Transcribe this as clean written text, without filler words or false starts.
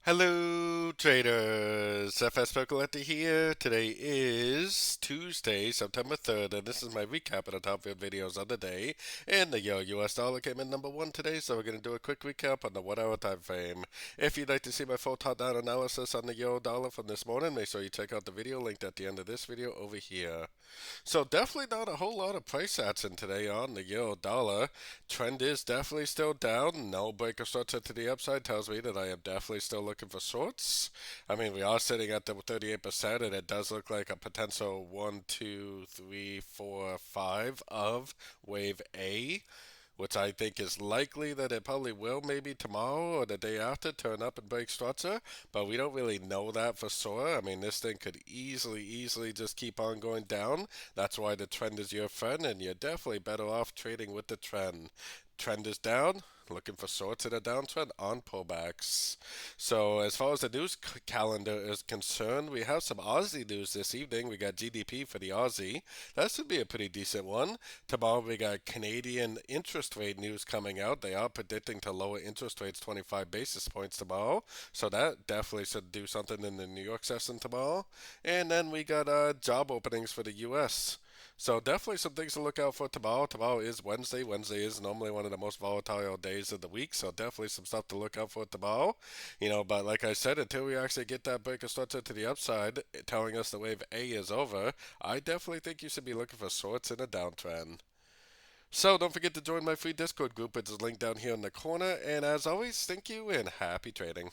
Hello, traders. FX Pip Collector here. Today is Tuesday, September 3rd, and this is my recap of the top 5 videos of the day. And the US dollar came in number 1 today, so we're going to do a quick recap on the 1 hour time frame. If you'd like to see my full top-down analysis on the euro dollar from this morning, make sure you check out the video linked at the end of this video over here. So definitely not a whole lot of price action today on the euro dollar. Trend is definitely still down. No break of structure to the upside tells me that I am definitely still looking for shorts. I mean, we are sitting at the 38%, and it does look like a potential 1, 2, 3, 4, 5 of wave A, which I think is likely that it probably will maybe tomorrow or the day after turn up and break structure, but we don't really know that for sure. I mean, this thing could easily just keep on going down. That's why the trend is your friend, and you're definitely better off trading with the trend. Trend is down, looking for shorts in a downtrend on pullbacks. So as far as the news calendar is concerned, we have some Aussie news this evening. We got GDP for the Aussie. That should be a pretty decent one. Tomorrow we got Canadian interest rate news coming out. They are predicting to lower interest rates 25 basis points tomorrow. So that definitely should do something in the New York session tomorrow. And then we got job openings for the US. So definitely some things to look out for tomorrow. Tomorrow is Wednesday. Wednesday is normally one of the most volatile days of the week, so definitely some stuff to look out for tomorrow. But like I said, until we actually get that break of structure to the upside, telling us the wave A is over, I definitely think you should be looking for shorts in a downtrend. So don't forget to join my free Discord group. It's linked down here in the corner. And as always, thank you and happy trading.